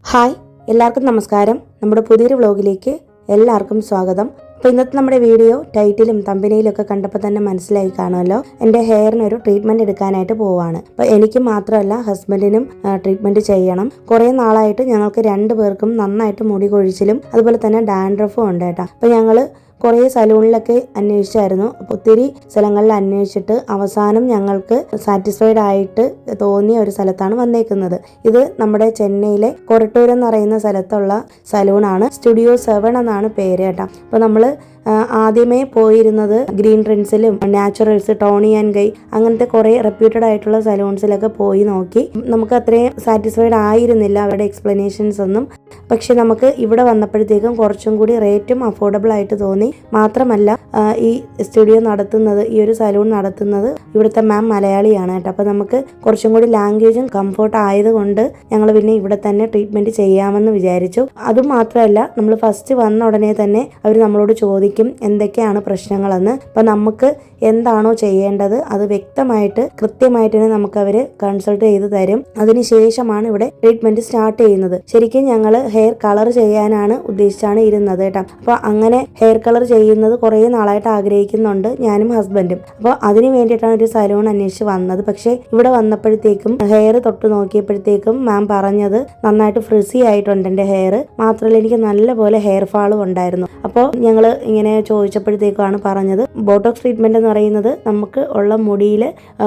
Hi, എല്ലാവർക്കും നമസ്കാരം. നമ്മുടെ പുതിയൊരു വ്ലോഗിലേക്ക് എല്ലാവർക്കും സ്വാഗതം. അപ്പോൾ ഇന്നത്തെ നമ്മുടെ വീഡിയോ ടൈറ്റിലും തമ്പനയിലും ഒക്കെ കണ്ടപ്പോൾ തന്നെ മനസ്സിലായി കാണുമല്ലോ. എൻ്റെ ഹെയറിനൊരു ട്രീറ്റ്മെൻറ്റ് എടുക്കാനായിട്ട് പോവാണ്. അപ്പോൾ എനിക്ക് മാത്രമല്ല ഹസ്ബൻഡിനും ട്രീറ്റ്മെൻറ്റ് ചെയ്യണം. കുറേ നാളായിട്ട് ഞങ്ങൾക്ക് രണ്ടുപേർക്കും നന്നായിട്ട് മുടി കൊഴിച്ചിലും അതുപോലെ തന്നെ ഡാൻഡ്രഫും ഉണ്ട് കേട്ടോ. അപ്പോൾ ഞങ്ങൾ കുറേ സലൂണിലൊക്കെ അന്വേഷിച്ചായിരുന്നു. ഒത്തിരി സ്ഥലങ്ങളിൽ അന്വേഷിച്ചിട്ട് അവസാനം ഞങ്ങൾക്ക് സാറ്റിസ്ഫൈഡ് ആയിട്ട് തോന്നിയ ഒരു സ്ഥലത്താണ് വന്നേക്കുന്നത്. ഇത് നമ്മുടെ ചെന്നൈയിലെ കൊരട്ടൂർ എന്ന് പറയുന്ന സ്ഥലത്തുള്ള സലൂണാണ്. സ്റ്റുഡിയോ 7 എന്നാണ് പേര് കേട്ടോ. അപ്പോൾ നമ്മൾ ആദ്യമേ പോയിരുന്നത് ഗ്രീൻ ട്രെൻഡ്സിലും നാച്ചുറൽസ്, ടോണി ആൻഡ് ഗൈ അങ്ങനത്തെ കുറേ റെപ്യൂട്ടഡ് ആയിട്ടുള്ള സലൂൺസിലൊക്കെ പോയി നോക്കി. നമുക്ക് അത്രയും സാറ്റിസ്ഫൈഡ് ആയിരുന്നില്ല അവരുടെ എക്സ്പ്ലനേഷൻസ് ഒന്നും. പക്ഷെ നമുക്ക് ഇവിടെ വന്നപ്പോഴത്തേക്കും കുറച്ചും കൂടി റേറ്റും അഫോർഡബിൾ ആയിട്ട് തോന്നി. മാത്രമല്ല ഈ സ്റ്റുഡിയോ നടത്തുന്നത്, ഈ ഒരു സലൂൺ നടത്തുന്നത് ഇവിടുത്തെ മാം മലയാളിയാണ് കേട്ടോ. അപ്പോൾ നമുക്ക് കുറച്ചും കൂടി ലാംഗ്വേജും കംഫോർട്ട് ആയതുകൊണ്ട് ഞങ്ങൾ പിന്നെ ഇവിടെ തന്നെ ട്രീറ്റ്മെൻറ്റ് ചെയ്യാമെന്ന് വിചാരിച്ചു. അതും മാത്രമല്ല, നമ്മൾ ഫസ്റ്റ് വന്ന ഉടനെ തന്നെ അവർ നമ്മളോട് ചോദിക്കും എന്തൊക്കെയാണ് പ്രശ്നങ്ങളെന്ന്. അപ്പോൾ നമുക്ക് എന്താണോ ചെയ്യേണ്ടത് അത് വ്യക്തമായിട്ട് കൃത്യമായിട്ട് തന്നെ നമുക്ക് അവർ കൺസൾട്ട് ചെയ്ത് തരും. അതിനുശേഷമാണ് ഇവിടെ ട്രീറ്റ്മെൻറ്റ് സ്റ്റാർട്ട് ചെയ്യുന്നത്. ശരിക്കും ഞങ്ങൾ ഹെയർ കളർ ചെയ്യാനാണ് ഉദ്ദേശിച്ചാണ് ഇരുന്നത് കേട്ടോ. അപ്പോൾ അങ്ങനെ ഹെയർ കളർ ചെയ്യുന്നത് കുറേ നാളായിട്ട് ആഗ്രഹിക്കുന്നുണ്ട് ഞാനും ഹസ്ബൻഡും. അപ്പോൾ അതിന് വേണ്ടിയിട്ടാണ് ഒരു സലൂൺ അന്വേഷിച്ച് വന്നത്. പക്ഷേ ഇവിടെ വന്നപ്പോഴത്തേക്കും ഹെയർ തൊട്ട് നോക്കിയപ്പോഴത്തേക്കും മാം പറഞ്ഞത് നന്നായിട്ട് ഫ്രിസി ആയിട്ടുണ്ട് എൻ്റെ ഹെയർ. മാത്രമല്ല എനിക്ക് നല്ലപോലെ ഹെയർ ഫാളും ഉണ്ടായിരുന്നു. അപ്പോൾ ഞങ്ങൾ ഇങ്ങനെ ചോദിച്ചപ്പോഴത്തേക്കാണ് പറഞ്ഞത് ബോട്ടോക്സ് ട്രീറ്റ്മെന്റ് എന്ന് പറയുന്നത് നമുക്ക് ഉള്ള മുടിയിൽ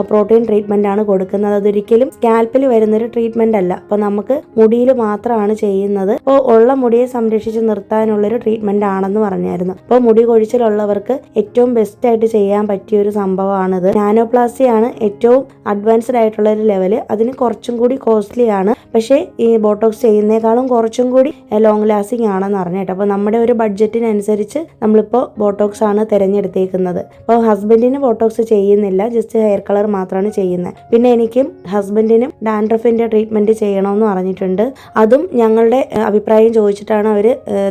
പ്രോട്ടീൻ ട്രീറ്റ്മെന്റ് ആണ് കൊടുക്കുന്നത്. അതൊരിക്കലും സ്കാൽപ്പിൽ വരുന്നൊരു ട്രീറ്റ്മെന്റ് അല്ല. അപ്പോൾ നമുക്ക് മുടിയിൽ മാത്രമാണ് ചെയ്യുന്നത്. അപ്പോൾ ഉള്ള മുടിയെ സംരക്ഷിച്ച് നിർത്താനുള്ളൊരു ട്രീറ്റ്മെന്റ് ആണെന്ന് പറഞ്ഞായിരുന്നു. അപ്പോൾ മുടി കൊഴിച്ചിലുള്ളവർക്ക് ഏറ്റവും ബെസ്റ്റ് ആയിട്ട് ചെയ്യാൻ പറ്റിയ ഒരു സംഭവമാണിത്. നാനോപ്ലാസ്റ്റി ആണ് ഏറ്റവും അഡ്വാൻസ്ഡ് ആയിട്ടുള്ള ഒരു ലെവല്. അതിന് കുറച്ചും കൂടി കോസ്റ്റ്ലി ആണ്. പക്ഷേ ഈ ബോട്ടോക്സ് ചെയ്യുന്നേക്കാളും കുറച്ചും കൂടി ലോങ് ലാസ്റ്റിംഗ് ആണെന്ന് പറഞ്ഞിട്ട്. അപ്പോൾ നമ്മുടെ ഒരു ബഡ്ജറ്റിനനുസരിച്ച് നമ്മളിപ്പോൾ ബോട്ടോക്സ് ആണ് തിരഞ്ഞെടുത്തേക്കുന്നത്. അപ്പോൾ ഹസ്ബൻഡിന് ബോട്ടോക്സ് ചെയ്യുന്നില്ല, ജസ്റ്റ് ഹെയർ കളർ മാത്രമാണ് ചെയ്യുന്നത്. പിന്നെ എനിക്കും ഹസ്ബൻഡിനും ഡാൻഡ്രഫിന്റെ ട്രീറ്റ്മെന്റ് ചെയ്യണമെന്ന് പറഞ്ഞിട്ടുണ്ട്. അതും ഞങ്ങളുടെ അഭിപ്രായം ചോദിച്ചിട്ടാണ് അവർ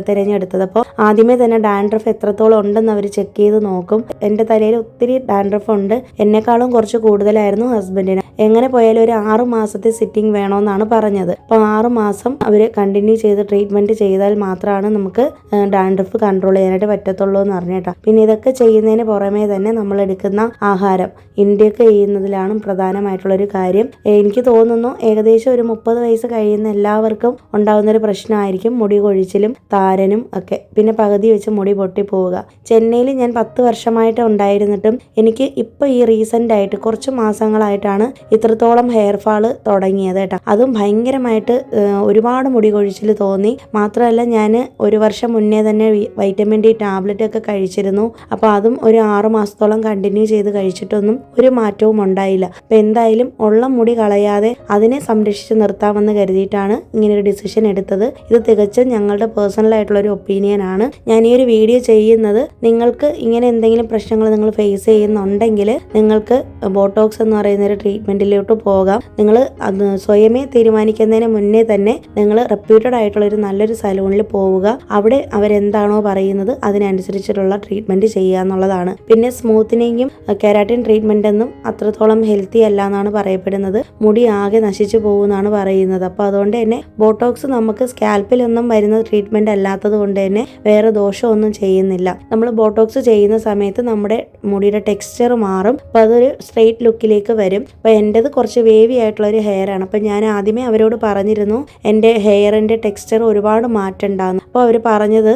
തിരഞ്ഞെടുത്തത്. അപ്പോൾ ആദ്യമേ തന്നെ ഡാൻഡ്രഫ് എത്രത്തോളം ഉണ്ടെന്ന് അവർ ചെക്ക് ചെയ്ത് നോക്കും. എൻ്റെ തലയിൽ ഒത്തിരി ഡാൻഡ്രഫ് ഉണ്ട്. എന്നെക്കാളും കുറച്ച് കൂടുതലായിരുന്നു ഹസ്ബൻഡിന്. എങ്ങനെ പോയാലും ഒരു 6 മാസത്തെ സിറ്റിംഗ് വേണമെന്നാണ് പറഞ്ഞത്. അപ്പോൾ 6 മാസം അവർ കണ്ടിന്യൂ ചെയ്ത് ട്രീറ്റ്മെന്റ് ചെയ്താൽ മാത്രമാണ് നമുക്ക് ഡാൻഡ്രഫ് കൺട്രോൾ ചെയ്യാനായിട്ട് പറ്റത്തുള്ളൂ എന്ന് പറഞ്ഞേട്ടാ. പിന്നെ ഇതൊക്കെ ചെയ്യുന്നതിന് പുറമേ തന്നെ നമ്മൾ എടുക്കുന്ന ആഹാരം ഇന്ത്യക്ക് ചെയ്യുന്നതിലാണ് പ്രധാനമായിട്ടുള്ളൊരു കാര്യം. എനിക്ക് തോന്നുന്നു ഏകദേശം ഒരു 30 വയസ്സ് കഴിയുന്ന എല്ലാവർക്കും ഉണ്ടാകുന്നൊരു പ്രശ്നമായിരിക്കും മുടി കൊഴിച്ചിലും താരനും ഒക്കെ. പിന്നെ പകുതി വെച്ച് മുടി പൊട്ടിപ്പോവുക. ചെന്നൈയിൽ ഞാൻ 10 വർഷമായിട്ട് ഉണ്ടായിരുന്നിട്ടും എനിക്ക് ഇപ്പോൾ ഈ റീസെൻ്റ് ആയിട്ട് കുറച്ച് മാസങ്ങളായിട്ടാണ് ഇത്രത്തോളം ഹെയർ ഫാള് തുടങ്ങിയത് കേട്ടോ. അതും ഭയങ്കരമായിട്ട് ഒരുപാട് മുടി കൊഴിച്ചിൽ തോന്നി. മാത്രമല്ല ഞാൻ ഒരു വർഷം മുന്നേ തന്നെ വൈറ്റമിൻ ഡി ടാബ്ലറ്റ് ഒക്കെ കഴിച്ചിരുന്നു. അപ്പോൾ അതും ഒരു 6 മാസത്തോളം കണ്ടിന്യൂ ചെയ്ത് കഴിച്ചിട്ടൊന്നും ഒരു മാറ്റവും ഉണ്ടായില്ല. അപ്പോൾ എന്തായാലും ഉള്ള മുടി കളയാതെ അതിനെ സംരക്ഷിച്ച് നിർത്താമെന്ന് കരുതിയിട്ടാണ് ഇങ്ങനൊരു ഡിസിഷൻ എടുത്തത്. ഇത് തികച്ചും ഞങ്ങളുടെ പേഴ്സണൽ ആയിട്ടുള്ളൊരു ഒപ്പീനിയൻ ആണ്. ഞാൻ ഈ ഒരു വീഡിയോ ചെയ്യുന്നത് നിങ്ങൾക്ക് ഇങ്ങനെ എന്തെങ്കിലും പ്രശ്നങ്ങൾ നിങ്ങൾ ഫേസ് ചെയ്യുന്നുണ്ടെങ്കിൽ നിങ്ങൾക്ക് ബോട്ടോക്സ് എന്ന് പറയുന്ന ഒരു ട്രീറ്റ്മെന്റിലോട്ട് പോകാം. നിങ്ങൾ അത് സ്വയമേ തീരുമാനിക്കുന്നതിന് മുന്നേ തന്നെ നിങ്ങൾ റെപ്യൂട്ടഡ് ആയിട്ടുള്ള ഒരു നല്ലൊരു സലൂണിൽ പോവുക. അവിടെ അവരെന്താണോ പറയുന്നത് അതിനനുസരിച്ചിട്ടുള്ള ട്രീറ്റ്മെന്റ് ചെയ്യുക എന്നുള്ളതാണ്. പിന്നെ സ്മൂത്തനിങ്ങും കെരാറ്റിൻ ട്രീറ്റ്മെന്റ് ഒന്നും അത്രത്തോളം ഹെൽത്തി അല്ല എന്നാണ് പറയപ്പെടുന്നത്. മുടി ആകെ നശിച്ചു പോകുമെന്നാണ് പറയുന്നത്. അപ്പോൾ അതുകൊണ്ട് തന്നെ ബോട്ടോക്സ് നമുക്ക് സ്കാൽപ്പിലൊന്നും വരുന്ന ട്രീറ്റ്മെന്റ് അല്ലാത്തത് കൊണ്ട് തന്നെ വേറെ ദോഷമൊന്നും ചെയ്യുന്നില്ല. നമ്മൾ ബോട്ടോക്സ് ചെയ്യുന്ന സമയത്ത് നമ്മുടെ മുടിയുടെ ടെക്സ്ചർ മാറും. അപ്പോൾ അതൊരു സ്ട്രെയിറ്റ് ലുക്കിലേക്ക് വരും. അപ്പോൾ എൻ്റെത് കുറച്ച് വേവി ആയിട്ടുള്ള ഒരു ഹെയർ ആണ്. അപ്പോൾ ഞാൻ ആദ്യമേ അവരോട് പറഞ്ഞിരുന്നു എൻ്റെ ഹെയറിൻ്റെ ടെക്സ്ചർ ഒരുപാട് മാറ്റമുണ്ടാകുന്നു. അപ്പോൾ അവർ പറഞ്ഞത്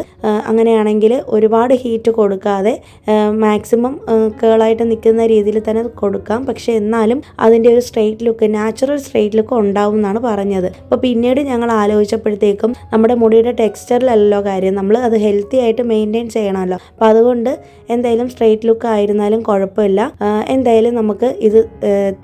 അങ്ങനെയാണെങ്കിൽ ഒരുപാട് ഹീറ്റ് കൊടുക്കാതെ മാക്സിമം കേളായിട്ട് നിൽക്കുന്ന രീതിയിൽ തന്നെ കൊടുക്കാം. പക്ഷെ എന്നാലും അതിൻ്റെ ഒരു straight look, natural straight look ഉണ്ടാവും എന്നാണ് പറഞ്ഞത്. അപ്പോൾ പിന്നീട് ഞങ്ങൾ ആലോചിച്ചപ്പോഴത്തേക്കും നമ്മുടെ മുടിയുടെ ടെക്സ്ചറിലല്ലോ കാര്യം, നമ്മൾ അത് ഹെൽത്തി ആയിട്ട് മെയിൻറ്റെയിൻ ചെയ്യണമല്ലോ. അപ്പോൾ അതുകൊണ്ട് എന്തായാലും സ്ട്രെയിറ്റ് ലുക്ക് ആയിരുന്നാലും കുഴപ്പമില്ല, എന്തായാലും നമുക്ക് ഇത്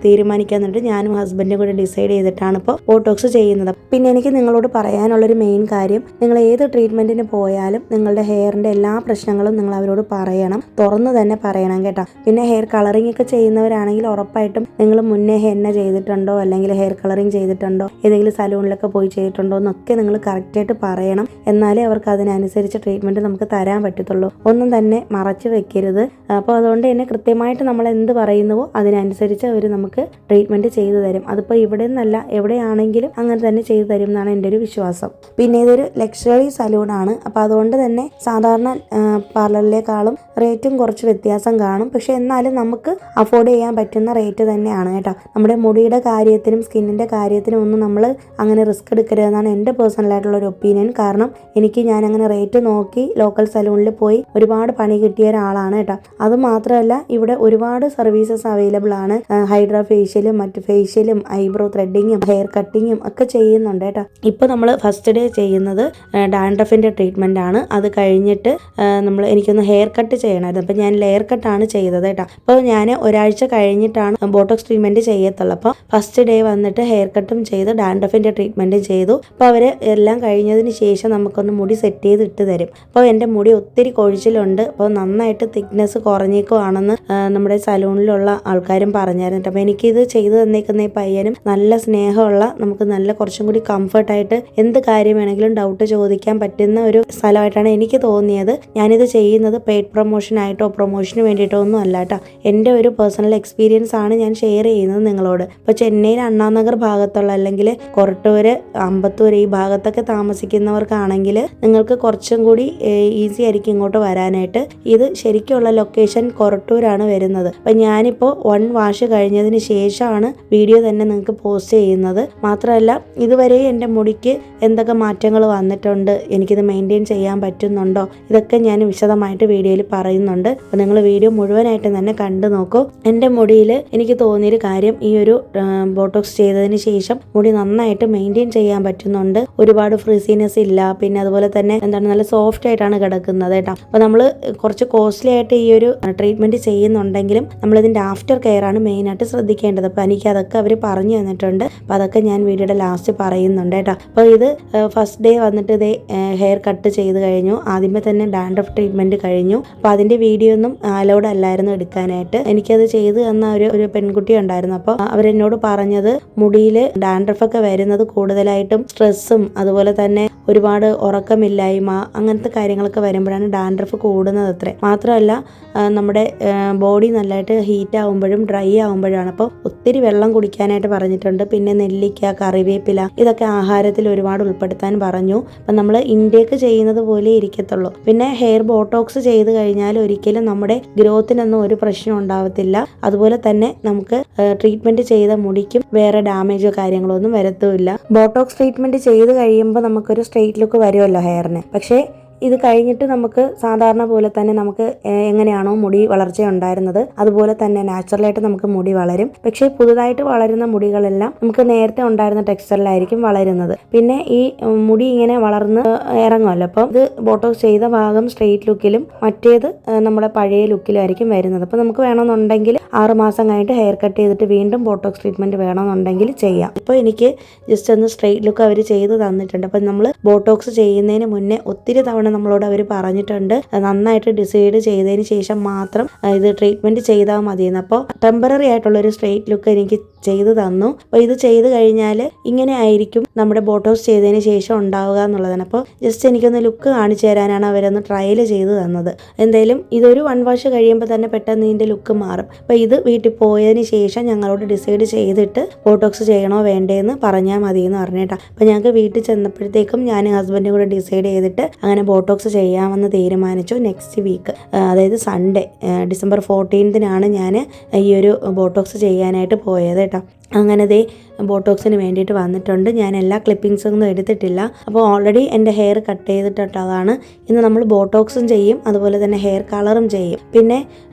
തീരുമാനിക്കാന്നുണ്ട്. ഞാനും ഹസ്ബൻഡും കൂടെ ഡിസൈഡ് ചെയ്തിട്ടാണ് ഇപ്പോൾ ബോട്ടോക്സ് ചെയ്യുന്നത്. പിന്നെ എനിക്ക് നിങ്ങളോട് പറയാനുള്ളൊരു മെയിൻ കാര്യം, നിങ്ങൾ ഏത് ട്രീറ്റ്മെൻറ്റിന് പോയാലും നിങ്ങളുടെ ഹെയറിൻ്റെ എല്ലാ പ്രശ്നങ്ങളും നിങ്ങൾ അവരോട് പറയണം, തുറന്നു തന്നെ പറയണം കേട്ടോ. പിന്നെ ഹെയർ കളറിംഗ് ഒക്കെ ചെയ്യുന്നവരാണെങ്കിൽ ഉറപ്പായിട്ടും നിങ്ങൾ മുന്നേ ഹെന്ന ചെയ്തിട്ടുണ്ടോ അല്ലെങ്കിൽ ഹെയർ കളറിംഗ് ചെയ്തിട്ടുണ്ടോ, ഏതെങ്കിലും സലൂണിലൊക്കെ പോയി ചെയ്തിട്ടുണ്ടോ എന്നൊക്കെ നിങ്ങൾ കറക്റ്റായിട്ട് പറയണം. എന്നാലേ അവർക്ക് അതിനനുസരിച്ച് ട്രീറ്റ്മെൻറ്റ് നമുക്ക് തരാൻ പറ്റത്തുള്ളൂ. ഒന്നും തന്നെ മറച്ചു വെക്കരുത്. അപ്പോൾ അതുകൊണ്ട് തന്നെ കൃത്യമായിട്ട് നമ്മൾ എന്ത് പറയുന്നുവോ അതിനനുസരിച്ച് അവർ നമുക്ക് ട്രീറ്റ്മെൻറ്റ് ചെയ്തു തരും. അതിപ്പോൾ ഇവിടെ നിന്നല്ല, എവിടെയാണെങ്കിലും അങ്ങനെ തന്നെ ചെയ്തു തരും എന്നാണ് എൻ്റെ ഒരു വിശ്വാസം. പിന്നെ ഇതൊരു ലക്ഷറി സലൂണാണ്. അപ്പോൾ അതുകൊണ്ട് തന്നെ സാധാരണ പാർലറിലേക്കാളും റേറ്റും കുറച്ച് വ്യത്യാസം കാണും. പക്ഷെ എന്നാലും നമുക്ക് അഫോർഡ് ചെയ്യാൻ പറ്റുന്ന റേറ്റ് തന്നെയാണ് കേട്ടോ. നമ്മുടെ മുടിയുടെ കാര്യത്തിനും സ്കിന്നിൻ്റെ കാര്യത്തിനും ഒന്നും നമ്മൾ അങ്ങനെ റിസ്ക് എടുക്കരുതെന്നാണ് എൻ്റെ പേഴ്സണലായിട്ടുള്ള ഒരു ഒപ്പീനിയൻ. കാരണം ഞാൻ അങ്ങനെ റേറ്റ് നോക്കി ലോക്കൽ സലൂണിൽ പോയി ഒരുപാട് പണി കിട്ടിയ ഒരാളാണ് കേട്ടോ. അതുമാത്രമല്ല ഇവിടെ ഒരുപാട് സർവീസസ് അവൈലബിൾ ആണ്. ഹൈഡ്രാ ഫേഷ്യലും മറ്റു ഫേഷ്യലും ഐബ്രോ ത്രെഡിങ്ങും ഹെയർ കട്ടിങ്ങും ഒക്കെ ചെയ്യുന്നുണ്ട് കേട്ടോ. ഇപ്പോൾ നമ്മൾ ഫസ്റ്റ് ഡേ ചെയ്യുന്നത് ഡാൻഡ്രഫിൻ്റെ ട്രീറ്റ്മെൻ്റ് ആണ്. അത് കഴിഞ്ഞിട്ട് എനിക്കൊന്ന് ഹെയർ കട്ട് ചെയ്യണമായിരുന്നു. അപ്പോൾ ഞാൻ ലെയർ കട്ടാണ് ചെയ്തത് കേട്ടോ. അപ്പോൾ ഞാൻ ഒരാഴ്ച കഴിഞ്ഞിട്ടാണ് ബോട്ടോക്സ് ട്രീറ്റ്മെൻറ്റ് ചെയ്യത്തുള്ളൂ. അപ്പോൾ ഫസ്റ്റ് ഡേ വന്നിട്ട് ഹെയർ കട്ടും ചെയ്ത് ഡാൻഡ്രഫിൻ്റെ ട്രീറ്റ്മെൻറ്റും ചെയ്തു. അപ്പോൾ അവർ എല്ലാം കഴിഞ്ഞതിന് ശേഷം നമുക്കൊന്ന് മുടി സെറ്റ് ചെയ്ത് ഇട്ട് തരും. അപ്പോൾ എൻ്റെ മുടി ഒത്തിരി കൊഴിച്ചിലുണ്ട്, അപ്പോൾ നന്നായിട്ട് തിക്നെസ് കുറഞ്ഞേക്കുവാണെന്ന് നമ്മുടെ സലൂണിലുള്ള ആൾക്കാരും പറഞ്ഞായിരുന്നു. അപ്പോൾ എനിക്കിത് ചെയ്തു തന്നേക്കുന്ന ഈ പയ്യനും നല്ല സ്നേഹമുള്ള, നമുക്ക് നല്ല കുറച്ചും കൂടി കംഫർട്ടായിട്ട് എന്ത് കാര്യം വേണമെങ്കിലും ഡൗട്ട് ചോദിക്കാൻ പറ്റുന്ന ഒരു സ്ഥലമായിട്ടാണ് എനിക്ക് തോന്നിയത്. ഞാനിത് ചെയ്യുന്നത് പെയ്ഡ് പ്രൊമോഷനായിട്ടോ പ്രൊമോഷന് വേണ്ടിയിട്ടോ ഒന്നും അല്ല കേട്ടോ. എൻ്റെ ഒരു പേഴ്സണൽ എക്സ്പീരിയൻസ് ആണ് ഞാൻ ഷെയർ ചെയ്യുന്നത് നിങ്ങളോട്. ഇപ്പോൾ ചെന്നൈയിൽ അണ്ണാനഗർ ഭാഗത്തുള്ള അല്ലെങ്കിൽ കൊരട്ടൂര് അമ്പത്തൂർ ഈ ഭാഗത്തൊക്കെ താമസിക്കുന്നവർക്കാണെങ്കിൽ നിങ്ങൾക്ക് കുറച്ചും കൂടി ഈസി ആയിരിക്കും ഇങ്ങോട്ട് വരാനായിട്ട്. ഇത് ശരിക്കുള്ള ലൊക്കേഷൻ കൊരട്ടൂരാണ് വരുന്നത്. അപ്പം ഞാനിപ്പോൾ 1 വാഷ് കഴിഞ്ഞതിന് ശേഷമാണ് വീഡിയോ തന്നെ നിങ്ങൾക്ക് പോസ്റ്റ് ചെയ്യുന്നത്. മാത്രമല്ല ഇതുവരെ എൻ്റെ മുടിക്ക് എന്തൊക്കെ മാറ്റങ്ങൾ വന്നിട്ടുണ്ട്, എനിക്കിത് മെയിൻറ്റെയിൻ ചെയ്യാൻ പറ്റുന്നുണ്ടോ, ഇതൊക്കെ ഞാൻ വിശദമായിട്ട് വീഡിയോയിൽ പറയുന്നുണ്ട്. അപ്പോൾ നിങ്ങൾ വീഡിയോ മുഴുവനായിട്ട് തന്നെ കണ്ടു നോക്കൂ. എൻ്റെ മുടിയിൽ എനിക്ക് തോന്നിയൊരു കാര്യം, ഈ ഒരു ബോട്ടോക്സ് ചെയ്തതിന് ശേഷം മുടി നന്നായിട്ട് മെയിൻറ്റെയിൻ ചെയ്യാൻ പറ്റുന്നുണ്ട്. ഒരുപാട് ഫ്രീസിനെസ് ഇല്ല. പിന്നെ അതുപോലെ തന്നെ നല്ല സോഫ്റ്റ് ആയിട്ടാണ് കിടക്കുന്നത് കേട്ടോ. അപ്പോൾ നമ്മൾ കുറച്ച് കോസ്റ്റ്ലി ആയിട്ട് ഈ ഒരു ട്രീറ്റ്മെൻറ്റ് ചെയ്യുന്നുണ്ടെങ്കിലും നമ്മളിതിൻ്റെ ആഫ്റ്റർ കെയർ ആണ് മെയിനായിട്ട് ശ്രദ്ധിക്കേണ്ടത്. അപ്പോൾ എനിക്ക് അതൊക്കെ അവർ പറഞ്ഞു തന്നിട്ടുണ്ട്. അപ്പോൾ അതൊക്കെ ഞാൻ വീഡിയോയുടെ ലാസ്റ്റ് പറയുന്നുണ്ട് കേട്ടോ. അപ്പോൾ ഇത് ഫസ്റ്റ് ഡേ വന്നിട്ട് ഇതേ ഹെയർ കട്ട് ചെയ്ത് കഴിഞ്ഞു. ആദ്യമേ തന്നെ ഡാൻഡ്രഫ് ട്രീറ്റ്മെൻറ്റ് കഴിഞ്ഞു. അപ്പോൾ അതിൻ്റെ വീഡിയോ ഒന്നും അലൗഡ് അല്ലായിരുന്നു എടുക്കാനായിട്ട്. എനിക്കത് ചെയ്ത് തന്ന ഒരു പെൺകുട്ടി ഉണ്ടായിരുന്നു. അപ്പോൾ അവരെന്നോട് പറഞ്ഞത് മുടിയിൽ ഡാൻഡ്രഫൊക്കെ വരുന്നത് കൂടുതലായിട്ടും സ്ട്രെസ്സും അതുപോലെ തന്നെ ഒരുപാട് ഉറക്കമില്ലായ്മ അങ്ങനത്തെ കാര്യങ്ങളൊക്കെ വരുമ്പോഴാണ് ഡാൻഡ്രഫ് കൂടുന്നത് അത്രേ. മാത്രമല്ല നമ്മുടെ ബോഡി നല്ലതായിട്ട് ഹീറ്റ് ആകുമ്പോഴും ഡ്രൈ ആകുമ്പോഴാണ്. അപ്പോൾ ഒത്തിരി വെള്ളം കുടിക്കാനായിട്ട് പറഞ്ഞിട്ടുണ്ട്. പിന്നെ നെല്ലിക്ക, കറിവേപ്പില ഇതൊക്കെ ആഹാരത്തിൽ ഒരുപാട് ഉൾപ്പെടുത്താൻ പറഞ്ഞു. അപ്പം നമ്മൾ ഇൻടേക്ക് ചെയ്യുന്നത് പോലെ ഇരിക്കത്തുള്ളൂ. പിന്നെ ഹെയർ ബോട്ടോക്സ് ചെയ്ത് കഴിഞ്ഞാൽ ഒരിക്കലും നമ്മുടെ ഗ്രോത്തിനൊന്നും ഒരു പ്രശ്നം ഉണ്ടാവത്തില്ല. അതുപോലെ തന്നെ നമുക്ക് ട്രീറ്റ്മെൻറ്റ് ചെയ്ത മുടിക്കും വേറെ ഡാമേജോ കാര്യങ്ങളോ ഒന്നും വരത്തുമില്ല. ബോട്ടോക്സ് ട്രീറ്റ്മെൻറ്റ് ചെയ്ത് കഴിയുമ്പോൾ നമുക്കൊരു സ്ട്രെയിറ്റ് ലുക്ക് വരുമല്ലോ ഹെയറിന്. പക്ഷേ ഇത് കഴിഞ്ഞിട്ട് നമുക്ക് സാധാരണ പോലെ തന്നെ നമുക്ക് എങ്ങനെയാണോ മുടി വളർച്ച ഉണ്ടായിരുന്നത് അതുപോലെ തന്നെ നാച്ചുറലായിട്ട് നമുക്ക് മുടി വളരും. പക്ഷേ പുതുതായിട്ട് വളരുന്ന മുടികളെല്ലാം നമുക്ക് നേരത്തെ ഉണ്ടായിരുന്ന ടെക്സ്ചറിലായിരിക്കും വളരുന്നത്. പിന്നെ ഈ മുടി ഇങ്ങനെ വളർന്ന് ഇറങ്ങുമല്ലോ. അപ്പം ഇത് ബോട്ടോക്സ് ചെയ്ത ഭാഗം സ്ട്രെയിറ്റ് ലുക്കിലും മറ്റേത് നമ്മുടെ പഴയ ലുക്കിലായിരിക്കും വരുന്നത്. അപ്പോൾ നമുക്ക് വേണമെന്നുണ്ടെങ്കിൽ 6 മാസം കഴിഞ്ഞിട്ട് ഹെയർ കട്ട് ചെയ്തിട്ട് വീണ്ടും ബോട്ടോക്സ് ട്രീറ്റ്മെൻറ്റ് വേണമെന്നുണ്ടെങ്കിൽ ചെയ്യാം. ഇപ്പോൾ എനിക്ക് ജസ്റ്റ് ഒന്ന് സ്ട്രെയിറ്റ് ലുക്ക് അവർ ചെയ്ത് തന്നിട്ടുണ്ട്. അപ്പം നമ്മൾ ബോട്ടോക്സ് ചെയ്യുന്നതിന് മുന്നേ ഒത്തിരി തവണ നമ്മളോട് അവർ പറഞ്ഞിട്ടുണ്ട് നന്നായിട്ട് ഡിസൈഡ് ചെയ്തതിന് ശേഷം മാത്രം ഇത് ട്രീറ്റ്മെൻറ്റ് ചെയ്താൽ മതിയെന്ന്. അപ്പോൾ ടെമ്പററി ആയിട്ടുള്ളൊരു സ്ട്രെയിറ്റ് ലുക്ക് എനിക്ക് ചെയ്തു തന്നു. അപ്പോൾ ഇത് ചെയ്ത് കഴിഞ്ഞാൽ ഇങ്ങനെ ആയിരിക്കും നമ്മുടെ ബോട്ടോക്സ് ചെയ്തതിന് ശേഷം ഉണ്ടാവുക എന്നുള്ളതാണ്. അപ്പോൾ ജസ്റ്റ് എനിക്കൊന്ന് ലുക്ക് കാണിച്ചു തരാനാണ് അവരൊന്ന് ട്രയൽ ചെയ്ത് തന്നത്. എന്തായാലും ഇതൊരു 1 വാഷ് കഴിയുമ്പോൾ തന്നെ പെട്ടെന്ന് ഇതിൻ്റെ ലുക്ക് മാറും. അപ്പോൾ ഇത് വീട്ടിൽ പോയതിന് ശേഷം ഞങ്ങളോട് ഡിസൈഡ് ചെയ്തിട്ട് ബോട്ടോക്സ് ചെയ്യണോ വേണ്ടേന്ന് പറഞ്ഞാൽ മതി എന്ന് പറഞ്ഞേട്ടാ. അപ്പോൾ ഞങ്ങൾക്ക് വീട്ടിൽ ചെന്നപ്പോഴത്തേക്കും ഞാൻ ഹസ്ബൻഡും കൂടെ ഡിസൈഡ് ചെയ്തിട്ട് അങ്ങനെ ബോട്ടോക്സ് ചെയ്യാമെന്ന് തീരുമാനിച്ചു. നെക്സ്റ്റ് വീക്ക് അതായത് സൺഡേ ഡിസംബർ 14 ഞാൻ ഈ ഒരു ബോട്ടോക്സ് ചെയ്യാനായിട്ട് പോയത് കേട്ടോ. അങ്ങനെ ദേ ബോട്ടോക്സിന് വേണ്ടിയിട്ട് വന്നിട്ടുണ്ട്. ഞാൻ എല്ലാ ക്ലിപ്പിങ്സൊന്നും എടുത്തിട്ടില്ല. അപ്പോൾ ഓൾറെഡി എൻ്റെ ഹെയർ കട്ട് ചെയ്തിട്ടുള്ളതാണ്. ഇന്ന് നമ്മൾ ബോട്ടോക്സും ചെയ്യും, അതുപോലെ തന്നെ ഹെയർ കളറും ചെയ്യും. പിന്നെ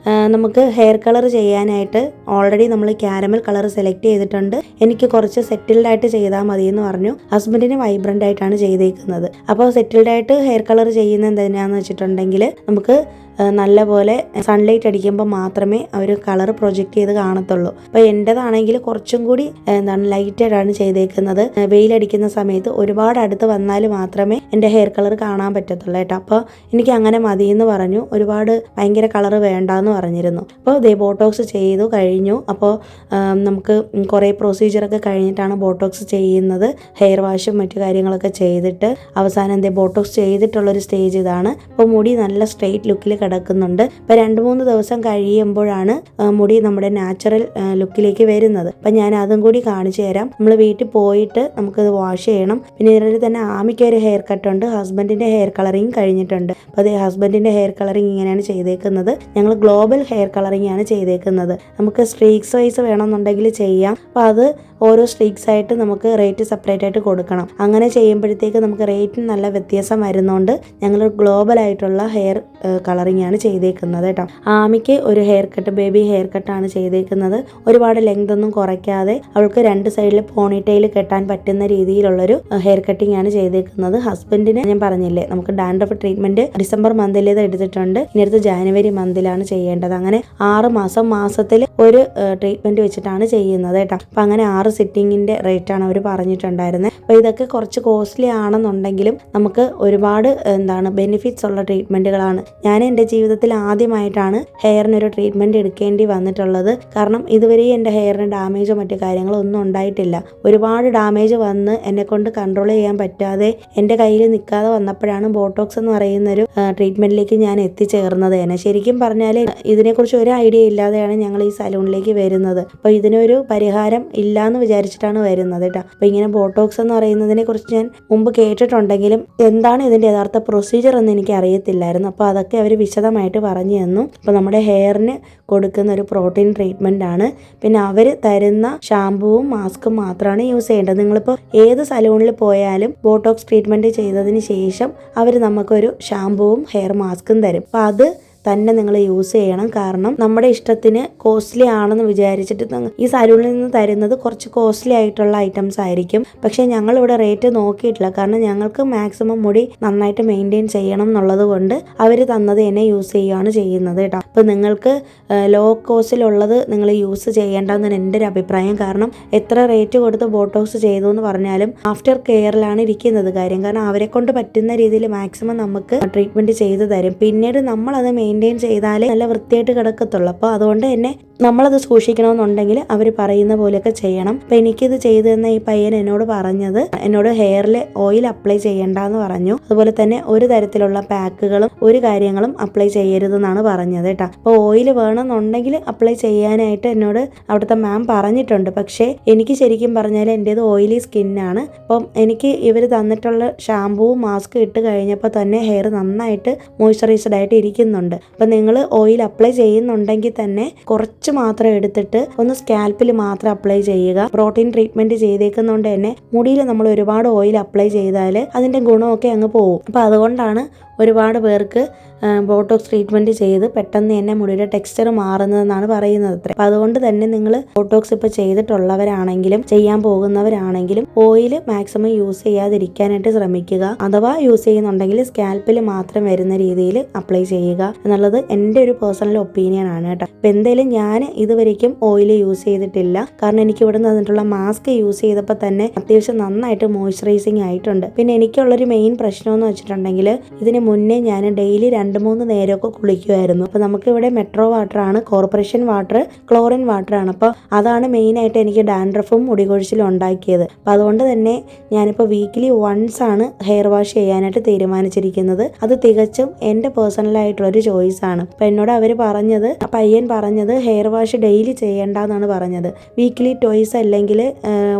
നമുക്ക് ഹെയർ കളർ ചെയ്യാനായിട്ട് ഓൾറെഡി നമ്മൾ ക്യാരമൽ കളർ സെലക്ട് ചെയ്തിട്ടുണ്ട്. എനിക്ക് കുറച്ച് സെറ്റിൽഡ് ആയിട്ട് ചെയ്താൽ മതി എന്ന് പറഞ്ഞു. ഹസ്ബൻഡിന് വൈബ്രൻ്റ് ആയിട്ടാണ് ചെയ്തേക്കുന്നത്. അപ്പോൾ സെറ്റിൽഡ് ആയിട്ട് ഹെയർ കളർ ചെയ്യുന്നത് എന്തിനാന്ന് വെച്ചിട്ടുണ്ടെങ്കിൽ നമുക്ക് നല്ലപോലെ സൺലൈറ്റ് അടിക്കുമ്പോൾ മാത്രമേ അവർ കളർ പ്രൊജക്റ്റ് ചെയ്ത് കാണത്തുള്ളൂ. അപ്പോൾ എൻ്റെതാണെങ്കിൽ കുറച്ചും കൂടി ലൈറ്റായിട്ടാണ് ചെയ്തേക്കുന്നത്. വെയിലടിക്കുന്ന സമയത്ത് ഒരുപാട് അടുത്ത് വന്നാൽ മാത്രമേ എൻ്റെ ഹെയർ കളർ കാണാൻ പറ്റത്തുള്ളൂ കേട്ടോ. അപ്പോൾ എനിക്ക് അങ്ങനെ മതിയെന്ന് പറഞ്ഞു. ഒരുപാട് ഭയങ്കര കളർ വേണ്ടാന്ന് പറഞ്ഞിരുന്നു. അപ്പോൾ ബോട്ടോക്സ് ചെയ്തു കഴിഞ്ഞു. അപ്പോൾ നമുക്ക് കുറേ പ്രൊസീജിയറൊക്കെ കഴിഞ്ഞിട്ടാണ് ബോട്ടോക്സ് ചെയ്യുന്നത്. ഹെയർ വാഷും മറ്റു കാര്യങ്ങളൊക്കെ ചെയ്തിട്ട് അവസാനം ബോട്ടോക്സ് ചെയ്തിട്ടുള്ളൊരു സ്റ്റേജ് ഇതാണ്. അപ്പോൾ മുടി നല്ല സ്ട്രെയിറ്റ് ലുക്കിൽ കിടക്കുന്നുണ്ട്. ഇപ്പോൾ 2-3 ദിവസം കഴിയുമ്പോഴാണ് മുടി നമ്മുടെ നാച്ചുറൽ ലുക്കിലേക്ക് വരുന്നത്. അപ്പം ഞാൻ അതും കൂടി കാണിച്ചു തരാം. നമ്മൾ വീട്ടിൽ പോയിട്ട് നമുക്കത് വാഷ് ചെയ്യണം. പിന്നെ ഇതിൽ തന്നെ ആമിക്ക് ഒരു ഹെയർ കട്ടുണ്ട്, ഹസ്ബൻഡിൻ്റെ ഹെയർ കളറിങ് കഴിഞ്ഞിട്ടുണ്ട്. അപ്പോൾ അത് ഹസ്ബൻഡിൻ്റെ ഹെയർ കളറിങ് ഇങ്ങനെയാണ് ചെയ്തേക്കുന്നത്. ഞങ്ങൾ ഗ്ലോബൽ ഹെയർ കളറിങ് ആണ് ചെയ്തേക്കുന്നത്. നമുക്ക് സ്ട്രീക്സ് വൈസ് വേണമെന്നുണ്ടെങ്കിൽ ചെയ്യാം. അപ്പോൾ അത് ഓരോ സ്ട്രീക്സ് ആയിട്ട് നമുക്ക് റേറ്റ് സെപ്പറേറ്റ് ആയിട്ട് കൊടുക്കണം. അങ്ങനെ ചെയ്യുമ്പോഴത്തേക്ക് നമുക്ക് റേറ്റിന് നല്ല വ്യത്യാസം വരുന്നതുകൊണ്ട് ഞങ്ങൾ ഗ്ലോബൽ ആയിട്ടുള്ള ഹെയർ കളറിങ് ആണ് ചെയ്തേക്കുന്നത് കേട്ടോ. ആമിക്ക് ഒരു ഹെയർ കട്ട്, ബേബി ഹെയർ കട്ടാണ് ചെയ്തേക്കുന്നത്. ഒരുപാട് ലെങ്ത് ഒന്നും കുറയ്ക്കാതെ അവൾക്ക് 2 സൈഡിൽ പോണിറ്റെയിൽ കെട്ടാൻ പറ്റുന്ന രീതിയിലുള്ളൊരു ഹെയർ കട്ടിങ് ആണ് ചെയ്തേക്കുന്നത്. ഹസ്ബൻഡിന് ഞാൻ പറഞ്ഞില്ലേ നമുക്ക് ഡാൻഡ്രഫ് ട്രീറ്റ്മെന്റ് ഡിസംബർ മന്തിലേത് എടുത്തിട്ടുണ്ട്. ഇനി അടുത്ത് ജാനുവരി മന്തിലാണ് ചെയ്യേണ്ടത്. അങ്ങനെ 6 മാസത്തിൽ ഒരു ട്രീറ്റ്മെന്റ് വെച്ചിട്ടാണ് ചെയ്യുന്നത് കേട്ടോ. അപ്പം അങ്ങനെ 6 സിറ്റിങ്ങിന്റെ റേറ്റാണ് അവർ പറഞ്ഞിട്ടുണ്ടായിരുന്നത്. അപ്പോൾ ഇതൊക്കെ കുറച്ച് കോസ്റ്റ്ലി ആണെന്നുണ്ടെങ്കിലും നമുക്ക് ഒരുപാട് ബെനിഫിറ്റ്സ് ഉള്ള ട്രീറ്റ്മെന്റുകളാണ്. ഞാൻ എൻ്റെ ജീവിതത്തിൽ ആദ്യമായിട്ടാണ് ഹെയറിനൊരു ട്രീറ്റ്മെന്റ് എടുക്കേണ്ടി വന്നിട്ടുള്ളത്. കാരണം ഇതുവരെ എൻ്റെ ഹെയറിന് ഡാമേജോ മറ്റു കാര്യങ്ങളോ ഒന്നും ഉണ്ടായിട്ടില്ല. ഒരുപാട് ഡാമേജ് വന്ന് എന്നെ കൊണ്ട് കൺട്രോൾ ചെയ്യാൻ പറ്റാതെ എൻ്റെ കയ്യിൽ നിൽക്കാതെ വന്നപ്പോഴാണ് ബോട്ടോക്സ് എന്ന് പറയുന്നൊരു ട്രീറ്റ്മെന്റിലേക്ക് ഞാൻ എത്തിച്ചേർന്നത് തന്നെ. ശരിക്കും പറഞ്ഞാൽ ഇതിനെക്കുറിച്ച് ഒരു ഐഡിയ ഇല്ലാതെയാണ് ഞങ്ങൾ ഈ സലൂണിലേക്ക് വരുന്നത്. അപ്പോൾ ഇതിനൊരു പരിഹാരം ഇല്ലാന്ന് വിചാരിച്ചിട്ടാണ് വരുന്നത് കേട്ടോ. അപ്പോൾ ഇങ്ങനെ ബോട്ടോക്സ് എന്ന് പറയുന്നതിനെ കുറിച്ച് ഞാൻ മുമ്പ് കേട്ടിട്ടുണ്ടെങ്കിലും എന്താണ് ഇതിൻ്റെ യഥാർത്ഥ പ്രൊസീജിയർ എന്ന് എനിക്ക് അറിയത്തില്ലായിരുന്നു. അപ്പോൾ അതൊക്കെ അവർ വിശദമായിട്ട് പറഞ്ഞു തന്നു. അപ്പോൾ നമ്മുടെ ഹെയറിന് കൊടുക്കുന്ന ഒരു പ്രോട്ടീൻ ട്രീറ്റ്മെൻ്റ് ആണ്. പിന്നെ അവർ തരുന്ന ഷാമ്പുവും മാസ്കും മാത്രമാണ് യൂസ് ചെയ്യേണ്ടത്. നിങ്ങളിപ്പോൾ ഏത് സലൂണിൽ പോയാലും ബോട്ടോക്സ് ട്രീറ്റ്മെൻറ്റ് ചെയ്തതിന് ശേഷം അവർ നമുക്കൊരു ഷാമ്പുവും ഹെയർ മാസ്കും തരും. അപ്പോൾ അത് തന്നെ നിങ്ങൾ യൂസ് ചെയ്യണം. കാരണം നമ്മുടെ ഇഷ്ടത്തിന് കോസ്റ്റ്ലി ആണെന്ന് വിചാരിച്ചിട്ട് ഈ സലൂണിൽ നിന്ന് തരുന്നത് കുറച്ച് കോസ്റ്റ്ലി ആയിട്ടുള്ള ഐറ്റംസ് ആയിരിക്കും. പക്ഷേ ഞങ്ങളിവിടെ റേറ്റ് നോക്കിയിട്ടില്ല. കാരണം ഞങ്ങൾക്ക് മാക്സിമം മുടി നന്നായിട്ട് മെയിൻറ്റെയിൻ ചെയ്യണം എന്നുള്ളത് കൊണ്ട് അവർ തന്നത് തന്നെ യൂസ് ചെയ്യുകയാണ് ചെയ്യുന്നത് കേട്ടോ. അപ്പോൾ നിങ്ങൾക്ക് ലോ കോസ്റ്റിലുള്ളത് നിങ്ങൾ യൂസ് ചെയ്യേണ്ടെന്നാണ് എൻ്റെ ഒരു അഭിപ്രായം. കാരണം എത്ര റേറ്റ് കൊടുത്ത് ബോട്ടോക്സ് ചെയ്തു എന്ന് പറഞ്ഞാലും ആഫ്റ്റർ കെയറിലാണ് ഇരിക്കുന്നത് കാര്യം. കാരണം അവരെ കൊണ്ട് പറ്റുന്ന രീതിയിൽ മാക്സിമം നമുക്ക് ട്രീറ്റ്മെൻറ്റ് ചെയ്ത് തരും. പിന്നീട് നമ്മളത് മെയിൻറ്റെയിൻ ചെയ്താലേ നല്ല വൃത്തിയായിട്ട് കിടക്കത്തുള്ളൂ. അപ്പോൾ അതുകൊണ്ട് തന്നെ നമ്മളത് സൂക്ഷിക്കണമെന്നുണ്ടെങ്കിൽ അവർ പറയുന്ന പോലെയൊക്കെ ചെയ്യണം. അപ്പോൾ എനിക്കിത് ചെയ്തു തന്ന ഈ പയ്യൻ എന്നോട് ഹെയറിൽ ഓയിൽ അപ്ലൈ ചെയ്യണ്ടെന്ന് പറഞ്ഞു. അതുപോലെ തന്നെ ഒരു തരത്തിലുള്ള പാക്കുകളും ഒരു കാര്യങ്ങളും അപ്ലൈ ചെയ്യരുതെന്നാണ് പറഞ്ഞത് കേട്ടോ. അപ്പോൾ ഓയിൽ വേണമെന്നുണ്ടെങ്കിൽ അപ്ലൈ ചെയ്യാനായിട്ട് എന്നോട് അവിടുത്തെ മാം പറഞ്ഞിട്ടുണ്ട്. പക്ഷേ എനിക്ക് ശരിക്കും പറഞ്ഞാൽ എൻ്റേത് ഓയിലി സ്കിന്നാണ്. അപ്പം എനിക്ക് ഇവർ തന്നിട്ടുള്ള ഷാമ്പൂവും മാസ്ക് ഇട്ട് കഴിഞ്ഞപ്പോൾ തന്നെ ഹെയർ നന്നായിട്ട് മോയ്സ്ചറൈസ്ഡ് ആയിട്ട് ഇരിക്കുന്നുണ്ട്. അപ്പം നിങ്ങൾ ഓയിൽ അപ്ലൈ ചെയ്യുന്നുണ്ടെങ്കിൽ തന്നെ കുറച്ച് മാത്രം എടുത്തിട്ട് ഒന്ന് സ്കാൽപ്പിൽ മാത്രം അപ്ലൈ ചെയ്യുക. പ്രോട്ടീൻ ട്രീറ്റ്മെന്റ് ചെയ്തേക്കുന്നതുകൊണ്ട് തന്നെ മുടിയിൽ നമ്മൾ ഒരുപാട് ഓയിൽ അപ്ലൈ ചെയ്താൽ അതിൻ്റെ ഗുണമൊക്കെ അങ്ങ് പോകും. അപ്പോൾ അതുകൊണ്ടാണ് ഒരുപാട് പേർക്ക് ബോട്ടോക്സ് ട്രീറ്റ്മെൻറ്റ് ചെയ്ത് പെട്ടെന്ന് തന്നെ മുടിയുടെ ടെക്സ്ചർ മാറുന്നതെന്നാണ് പറയുന്നത് അത്ര. അപ്പം അതുകൊണ്ട് തന്നെ നിങ്ങൾ ബോട്ടോക്സ് ഇപ്പോൾ ചെയ്തിട്ടുള്ളവരാണെങ്കിലും ചെയ്യാൻ പോകുന്നവരാണെങ്കിലും ഓയിൽ മാക്സിമം യൂസ് ചെയ്യാതിരിക്കാനായിട്ട് ശ്രമിക്കുക. അഥവാ യൂസ് ചെയ്യുന്നുണ്ടെങ്കിൽ സ്കാൽപ്പിൽ മാത്രം വരുന്ന രീതിയിൽ അപ്ലൈ ചെയ്യുക എന്നുള്ളത് എൻ്റെ ഒരു പേഴ്സണൽ ഒപ്പീനിയൻ ആണ് കേട്ടോ. അപ്പം എന്തായാലും ഞാൻ ഇതുവരേക്കും ഓയിൽ യൂസ് ചെയ്തിട്ടില്ല. കാരണം എനിക്ക് ഇവിടെ തന്നിട്ടുള്ള മാസ്ക് യൂസ് ചെയ്തപ്പോൾ തന്നെ അത്യാവശ്യം നന്നായിട്ട് മോയ്സ്ചറൈസിങ് ആയിട്ടുണ്ട്. പിന്നെ എനിക്കുള്ളൊരു മെയിൻ പ്രശ്നം എന്ന് വെച്ചിട്ടുണ്ടെങ്കിൽ ഇതിന് മുന്നേ ഞാൻ ഡെയിലി 2-3 നേരമൊക്കെ കുളിക്കുമായിരുന്നു. അപ്പോൾ നമുക്കിവിടെ മെട്രോ വാട്ടറാണ്, കോർപ്പറേഷൻ വാട്ടർ, ക്ലോറിൻ വാട്ടറാണ്. അപ്പോൾ അതാണ് മെയിനായിട്ട് എനിക്ക് ഡാൻഡ്രഫും മുടികൊഴിച്ചിലും ഉണ്ടാക്കിയത്. അപ്പോൾ അതുകൊണ്ട് തന്നെ ഞാനിപ്പോൾ വീക്കിലി വൺസ് ആണ് ഹെയർ വാഷ് ചെയ്യാനായിട്ട് തീരുമാനിച്ചിരിക്കുന്നത്. അത് തികച്ചും എൻ്റെ പേഴ്സണലായിട്ടുള്ളൊരു ചോയ്സാണ്. അപ്പോൾ എന്നോട് അവർ പറഞ്ഞത്, പയ്യൻ പറഞ്ഞത് ഹെയർ വാഷ് ഡെയിലി ചെയ്യേണ്ടെന്നാണ് പറഞ്ഞത്. വീക്കിലി ട്വൈസ് അല്ലെങ്കിൽ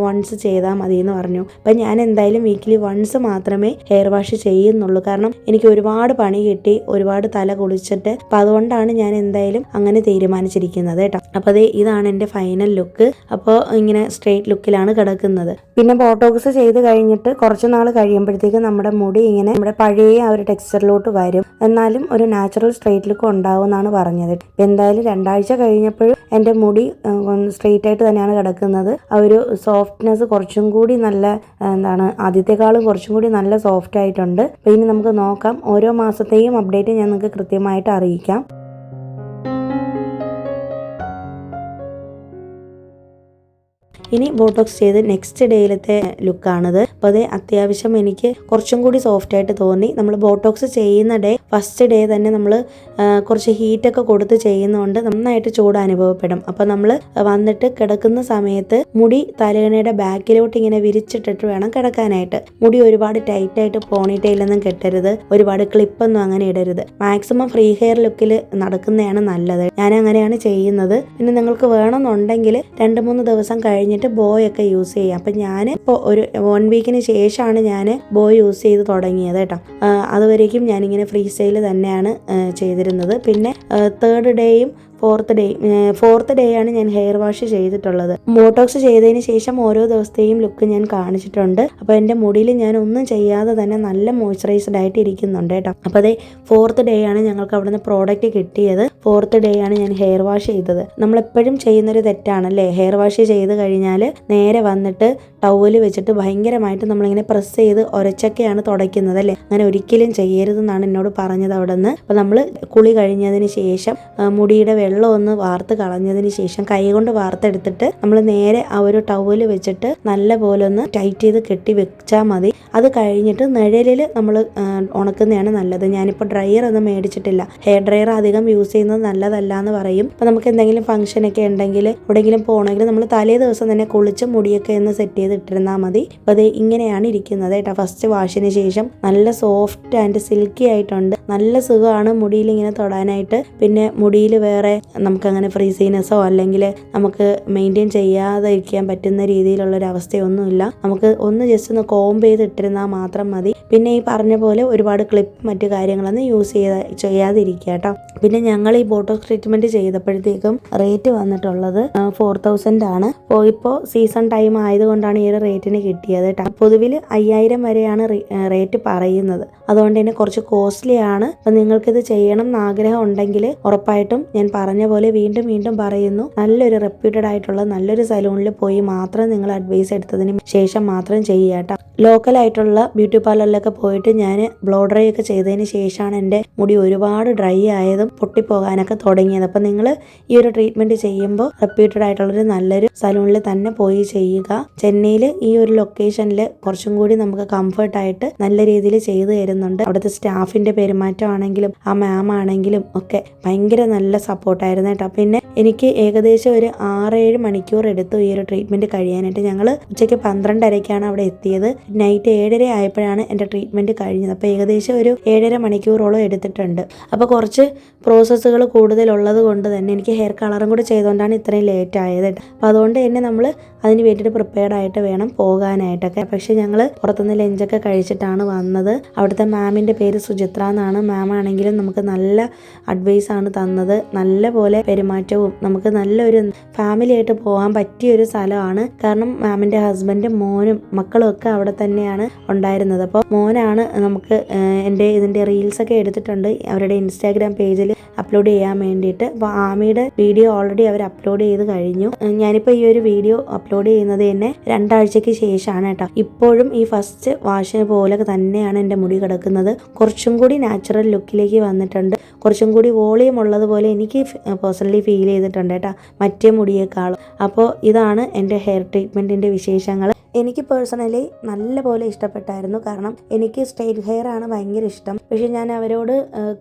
വൺസ് ചെയ്താൽ മതി എന്ന് പറഞ്ഞു. അപ്പം ഞാൻ എന്തായാലും വീക്കിലി വൺസ് മാത്രമേ ഹെയർ വാഷ് ചെയ്യുന്നുള്ളൂ. കാരണം എനിക്ക് ഒരുപാട് പണി കിട്ടി, ഒരുപാട് തല കുളിച്ചിട്ട്. അപ്പം അതുകൊണ്ടാണ് ഞാൻ എന്തായാലും അങ്ങനെ തീരുമാനിച്ചിരിക്കുന്നത് കേട്ടോ. അപ്പോൾ ഇതാണ് എൻ്റെ ഫൈനൽ ലുക്ക്. അപ്പോൾ ഇങ്ങനെ സ്ട്രെയിറ്റ് ലുക്കിലാണ് കിടക്കുന്നത്. പിന്നെ ബോട്ടോക്സ് ചെയ്ത് കഴിഞ്ഞിട്ട് കുറച്ച് നാൾ കഴിയുമ്പോഴത്തേക്ക് നമ്മുടെ മുടി ഇങ്ങനെ നമ്മുടെ പഴയ ആ ഒരു ടെക്സ്ചറിലോട്ട് വരും. എന്നാലും ഒരു നാച്ചുറൽ സ്ട്രെയിറ്റ് ലുക്ക് ഉണ്ടാവും എന്നാണ് പറഞ്ഞത്. എന്തായാലും 2 ആഴ്ച കഴിഞ്ഞപ്പോഴും എൻ്റെ മുടി സ്ട്രെയിറ്റ് ആയിട്ട് തന്നെയാണ് കിടക്കുന്നത്. ആ ഒരു സോഫ്റ്റ്നെസ് കുറച്ചും കൂടി നല്ല ആദ്യത്തെക്കാളും കുറച്ചും കൂടി നല്ല സോഫ്റ്റ് ആയിട്ടുണ്ട്. അപ്പോൾ ഇനി നമുക്ക് നോക്കാം. ഓരോ മാസത്തെയും അപ്ഡേറ്റ് ഡേറ്റ് ഞാൻ നിങ്ങൾക്ക് കൃത്യമായിട്ട് അറിയിക്കാം. ഇനി ബോട്ടോക്സ് ചെയ്ത് നെക്സ്റ്റ് ഡേയിലത്തെ ലുക്കാണിത്. അപ്പോൾ അത് അത്യാവശ്യം എനിക്ക് കുറച്ചും കൂടി സോഫ്റ്റായിട്ട് തോന്നി. നമ്മൾ ബോട്ടോക്സ് ചെയ്യുന്ന ഡേ ഫസ്റ്റ് ഡേ തന്നെ നമ്മൾ കുറച്ച് ഹീറ്റൊക്കെ കൊടുത്ത് ചെയ്യുന്നതുകൊണ്ട് നന്നായിട്ട് ചൂട് അനുഭവപ്പെടും. അപ്പോൾ നമ്മൾ വന്നിട്ട് കിടക്കുന്ന സമയത്ത് മുടി തലയണയുടെ ബാക്കിലോട്ട് ഇങ്ങനെ വിരിച്ചിട്ടിട്ട് വേണം കിടക്കാനായിട്ട്. മുടി ഒരുപാട് ടൈറ്റായിട്ട് പോണിറ്റെയിലൊന്നും കെട്ടരുത്, ഒരുപാട് ക്ലിപ്പൊന്നും അങ്ങനെ ഇടരുത്. മാക്സിമം ഫ്രീ ഹെയർ ലുക്കിൽ നടക്കുന്നതാണ് നല്ലത്. ഞാൻ അങ്ങനെയാണ് ചെയ്യുന്നത്. പിന്നെ നിങ്ങൾക്ക് വേണമെന്നുണ്ടെങ്കിൽ 2-3 ദിവസം കഴിഞ്ഞിട്ട് ബോയൊക്കെ യൂസ് ചെയ്യാം. അപ്പം ഞാൻ ഇപ്പോൾ ഒരു 1 വീക്കിന് ശേഷമാണ് ഞാൻ ബോയ് യൂസ് ചെയ്ത് തുടങ്ങിയത് കേട്ടോ. അതുവരേക്കും ഞാനിങ്ങനെ ഫ്രീ സ്റ്റൈൽ തന്നെയാണ് ചെയ്തിരുന്നത്. പിന്നെ 3rd ഡേയും 4th ഡേ ആണ് ഞാൻ ഹെയർ വാഷ് ചെയ്തിട്ടുള്ളത്. ബോട്ടോക്സ് ചെയ്തതിന് ശേഷം ഓരോ ദിവസത്തെയും ലുക്ക് ഞാൻ കാണിച്ചിട്ടുണ്ട്. അപ്പോൾ എൻ്റെ മുടിയിൽ ഞാൻ ഒന്നും ചെയ്യാതെ തന്നെ നല്ല മോയ്സ്ചറൈസ്ഡ് ആയിട്ട് ഇരിക്കുന്നുണ്ട് കേട്ടോ. അപ്പോൾ അതേ 4th ഡേ ആണ് ഞങ്ങൾക്ക് അവിടെ നിന്ന് പ്രോഡക്റ്റ് കിട്ടിയത്. 4th ഡേ ആണ് ഞാൻ ഹെയർ വാഷ് ചെയ്തത്. നമ്മളെപ്പോഴും ചെയ്യുന്നൊരു തെറ്റാണല്ലേ, ഹെയർ വാഷ് ചെയ്ത് കഴിഞ്ഞാൽ നേരെ വന്നിട്ട് ടവല് വെച്ചിട്ട് ഭയങ്കരമായിട്ട് നമ്മളിങ്ങനെ പ്രസ് ചെയ്ത് ഉരച്ചൊക്കെയാണ് തുടയ്ക്കുന്നത് അല്ലേ. അങ്ങനെ ഒരിക്കലും ചെയ്യരുതെന്നാണ് എന്നോട് പറഞ്ഞത് അവിടെ നിന്ന്. അപ്പോൾ നമ്മൾ കുളി കഴിഞ്ഞതിന് ശേഷം മുടിയുടെ വെള്ളം ഒന്ന് വാർത്ത് കളഞ്ഞതിന് ശേഷം കൈ കൊണ്ട് വാർത്തെടുത്തിട്ട് നമ്മൾ നേരെ ആ ഒരു ടവല് വെച്ചിട്ട് നല്ല പോലെ ഒന്ന് ടൈറ്റ് ചെയ്ത് കെട്ടി വെച്ചാൽ മതി. അത് കഴിഞ്ഞിട്ട് നിഴലിൽ നമ്മൾ ഉണക്കുന്നതാണ് നല്ലത്. ഞാനിപ്പോൾ ഡ്രയർ ഒന്നും മേടിച്ചിട്ടില്ല. ഹെയർ ഡ്രയർ അധികം യൂസ് ചെയ്യുന്നത് നല്ലതല്ല എന്ന് പറയും. അപ്പോൾ നമുക്ക് എന്തെങ്കിലും ഫംഗ്ഷനൊക്കെ ഉണ്ടെങ്കിൽ എവിടെയെങ്കിലും പോകണമെങ്കിൽ നമ്മൾ തലേ ദിവസം തന്നെ കുളിച്ച് മുടിയൊക്കെ ഒന്ന് സെറ്റ് ചെയ്ത് ഇട്ടിരുന്നാൽ മതി. അപ്പോൾ അത് ഇങ്ങനെയാണ് ഇരിക്കുന്നത് കേട്ടോ. ഫസ്റ്റ് വാഷിന് ശേഷം നല്ല സോഫ്റ്റ് ആൻഡ് സിൽക്കി ആയിട്ടുണ്ട്. നല്ല സുഖമാണ് മുടിയിൽ ഇങ്ങനെ തൊടാനായിട്ട്. പിന്നെ മുടിയിൽ വേറെ നമുക്കങ്ങനെ ഫ്രീസിനെസ്സോ അല്ലെങ്കിൽ നമുക്ക് മെയിൻറ്റെയിൻ ചെയ്യാതെ ഇരിക്കാൻ പറ്റുന്ന രീതിയിലുള്ളൊരു അവസ്ഥയൊന്നുമില്ല. നമുക്ക് ഒന്ന് ജസ്റ്റ് ഒന്ന് കോംബ് ചെയ്ത് ഇട്ടിരുന്നാൽ മാത്രം മതി. പിന്നെ ഈ പറഞ്ഞ പോലെ ഒരുപാട് ക്ലിപ്പ് മറ്റു കാര്യങ്ങളൊന്നും യൂസ് ചെയ്യാതിരിക്കുക കേട്ടോ. പിന്നെ ഞങ്ങൾ ഈ ബോട്ടോക്സ് ട്രീറ്റ്മെൻറ്റ് ചെയ്തപ്പോഴത്തേക്കും റേറ്റ് വന്നിട്ടുള്ളത് 4000 ആണ്. ഇപ്പോൾ സീസൺ ടൈം ആയതുകൊണ്ടാണ് ഈ ഒരു റേറ്റിന് കിട്ടിയത് കേട്ടോ. പൊതുവിൽ 5000 വരെയാണ് റേറ്റ് പറയുന്നത്. അതുകൊണ്ട് തന്നെ കുറച്ച് കോസ്റ്റ്ലി ആണ്. അപ്പം നിങ്ങൾക്കിത് ചെയ്യണം എന്ന് ആഗ്രഹം ഉണ്ടെങ്കിൽ ഉറപ്പായിട്ടും ഞാൻ പറഞ്ഞ പോലെ വീണ്ടും പറയുന്നു, നല്ലൊരു റെപ്യൂട്ടഡ് ആയിട്ടുള്ള നല്ലൊരു സലൂണിൽ പോയി മാത്രം നിങ്ങൾ അഡ്വൈസ് എടുത്തതിന് ശേഷം മാത്രം ചെയ്യുക കേട്ടോ. ലോക്കലായിട്ടുള്ള ബ്യൂട്ടി പാർലറിലൊക്കെ പോയിട്ട് ഞാൻ ബ്ലോ ഡ്രൈ ഒക്കെ ചെയ്തതിന് ശേഷമാണ് എൻ്റെ മുടി ഒരുപാട് ഡ്രൈ ആയതും പൊട്ടിപ്പോകാനൊക്കെ തുടങ്ങിയത്. അപ്പം നിങ്ങൾ ഈ ഒരു ട്രീറ്റ്മെൻറ്റ് ചെയ്യുമ്പോൾ റെപ്യൂട്ടഡ് ആയിട്ടുള്ളൊരു നല്ലൊരു സലൂണിൽ തന്നെ പോയി ചെയ്യുക. ചെന്നൈയിൽ ഈ ഒരു ലൊക്കേഷനിൽ കുറച്ചും കൂടി നമുക്ക് കംഫർട്ടായിട്ട് നല്ല രീതിയിൽ ചെയ്തു തരുന്നുണ്ട്. അവിടുത്തെ സ്റ്റാഫിൻ്റെ പെരുമാറ്റം ആണെങ്കിലും ആ മാം ആണെങ്കിലും ഒക്കെ ഭയങ്കര നല്ല സപ്പോർട്ടായിരുന്നു കേട്ടോ. പിന്നെ എനിക്ക് ഏകദേശം ഒരു 6-7 മണിക്കൂർ എടുത്തു ഈ ഒരു ട്രീറ്റ്മെൻറ്റ് കഴിയാനായിട്ട്. ഞങ്ങൾ ഉച്ചയ്ക്ക് 12:30-ക്കാണ് അവിടെ എത്തിയത്. നൈറ്റ് 7:30 ആയപ്പോഴാണ് എൻ്റെ ട്രീറ്റ്മെൻറ്റ് കഴിഞ്ഞത്. അപ്പോൾ ഏകദേശം ഒരു 7.5 മണിക്കൂറോളം എടുത്തിട്ടുണ്ട്. അപ്പോൾ കുറച്ച് പ്രോസസ്സുകൾ കൂടുതലുള്ളത് കൊണ്ട് തന്നെ എനിക്ക് ഹെയർ കളറും കൂടി ചെയ്തുകൊണ്ടാണ് ഇത്രയും ലേറ്റ് ആയത്. അപ്പോൾ അതുകൊണ്ട് തന്നെ നമ്മൾ അതിന് വേണ്ടിയിട്ട് പ്രിപ്പയർഡ് ആയിട്ട് വേണം പോകാനായിട്ടൊക്കെ. പക്ഷേ ഞങ്ങൾ പുറത്തുനിന്ന് ലഞ്ചൊക്കെ കഴിച്ചിട്ടാണ് വന്നത്. അവിടുത്തെ മാമിൻ്റെ പേര് സുചിത്ര എന്നാണ്. മാം ആണെങ്കിലും നമുക്ക് നല്ല അഡ്വൈസാണ് തന്നത്. നല്ല പോലെ പെരുമാറ്റവും നമുക്ക് നല്ലൊരു ഫാമിലി ആയിട്ട് പോകാൻ പറ്റിയൊരു സ്ഥലമാണ്. കാരണം മാമിൻ്റെ ഹസ്ബൻഡും മോനും മക്കളും ഒക്കെ അവിടെ തന്നെയാണ് ഉണ്ടായിരുന്നത്. അപ്പോൾ മോനാണ് നമുക്ക് ഇതിൻ്റെ റീൽസൊക്കെ എടുത്തിട്ടുണ്ട് അവരുടെ ഇൻസ്റ്റാഗ്രാം പേജിൽ അപ്ലോഡ് ചെയ്യാൻ വേണ്ടിയിട്ട്. അപ്പോൾ ആമിയുടെ വീഡിയോ ഓൾറെഡി അവർ അപ്ലോഡ് ചെയ്ത് കഴിഞ്ഞു. ഞാനിപ്പോൾ ഈ ഒരു വീഡിയോ അപ്ലോഡ് ചെയ്യുന്നത് തന്നെ 2 ആഴ്ചയ്ക്ക് ശേഷമാണ് കേട്ടോ. ഇപ്പോഴും ഈ ഫസ്റ്റ് വാഷിന് പോലെ തന്നെയാണ് എൻ്റെ മുടി കിടക്കുന്നത്. കുറച്ചും കൂടി നാച്ചുറൽ ലുക്കിലേക്ക് വന്നിട്ടുണ്ട്. കുറച്ചും കൂടി വോളിയം ഉള്ളതുപോലെ എനിക്ക് പേഴ്സണലി ഫീൽ ചെയ്തിട്ടുണ്ട് കേട്ടോ, മറ്റേ മുടിയേക്കാളും. അപ്പോൾ ഇതാണ് എൻ്റെ ഹെയർ ട്രീറ്റ്മെൻറ്റിൻ്റെ വിശേഷങ്ങൾ. എനിക്ക് പേഴ്സണലി നല്ല പോലെ ഇഷ്ടപ്പെട്ടായിരുന്നു. കാരണം എനിക്ക് സ്ട്രെയിറ്റ് ഹെയർ ആണ് ഭയങ്കര ഇഷ്ടം. പക്ഷെ ഞാൻ അവരോട്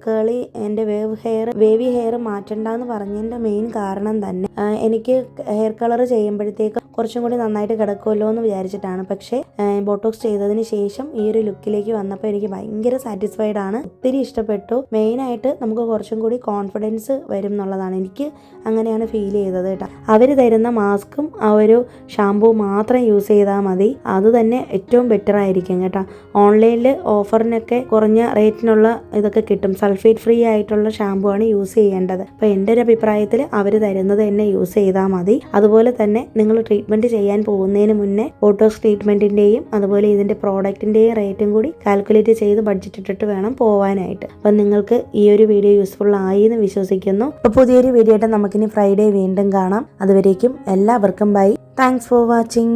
കേളി എൻ്റെ വേവി ഹെയർ മാറ്റണ്ടെന്ന് പറഞ്ഞതിൻ്റെ മെയിൻ കാരണം തന്നെ എനിക്ക് ഹെയർ കളർ ചെയ്യുമ്പോഴത്തേക്ക് കുറച്ചും കൂടി നന്നായിട്ട് കിടക്കുമല്ലോ എന്ന് വിചാരിച്ചിട്ടാണ്. പക്ഷേ ബോട്ടോക്സ് ചെയ്തതിന് ശേഷം ഈ ഒരു ലുക്കിലേക്ക് വന്നപ്പോൾ എനിക്ക് ഭയങ്കര സാറ്റിസ്ഫൈഡ് ആണ്. ഒത്തിരി ഇഷ്ടപ്പെട്ടു. മെയിനായിട്ട് നമുക്ക് കുറച്ചും കൂടി കോൺഫിഡൻസ് വരും എന്നുള്ളതാണ്. എനിക്ക് അങ്ങനെയാണ് ഫീൽ ചെയ്തത് കേട്ടോ. അവർ തരുന്ന മാസ്കും ആ ഒരു ഷാമ്പൂ മാത്രം യൂസ് ചെയ്താൽ മതി. അത് തന്നെ ഏറ്റവും ബെറ്റർ ആയിരിക്കും കേട്ടോ. ഓൺലൈനിൽ ഓഫറിനൊക്കെ കുറഞ്ഞ റേറ്റിനുള്ള ഇതൊക്കെ കിട്ടും. സൾഫേറ്റ് ഫ്രീ ആയിട്ടുള്ള ഷാമ്പൂ ആണ് യൂസ് ചെയ്യേണ്ടത്. അപ്പോൾ എൻ്റെ ഒരു അഭിപ്രായത്തിൽ അവർ തരുന്നത് തന്നെ യൂസ് ചെയ്താൽ മതി. അതുപോലെ തന്നെ നിങ്ങൾ ട്രീറ്റ്മെൻറ്റ് ചെയ്യാൻ പോകുന്നതിന് മുന്നേ ബോട്ടോക്സ് ട്രീറ്റ്മെൻറ്റിൻ്റെയും അതുപോലെ ഇതിൻ്റെ പ്രോഡക്റ്റിൻ്റെയും റേറ്റും കൂടി കാൽക്കുലേറ്റ് ചെയ്ത് ബഡ്ജറ്റ് ഇട്ടിട്ട് വേണം പോകാനായിട്ട്. അപ്പം നിങ്ങൾക്ക് ഈ ഒരു വീഡിയോ യൂസ്ഫുൾ ആയി എന്ന് വിശ്വസിക്കുന്നു. അപ്പോൾ പുതിയൊരു വീഡിയോ ആയിട്ട് നമുക്കിനി ഫ്രൈഡേ വീണ്ടും കാണാം. അതുവരേക്കും എല്ലാവർക്കും ബൈ. Thanks for watching.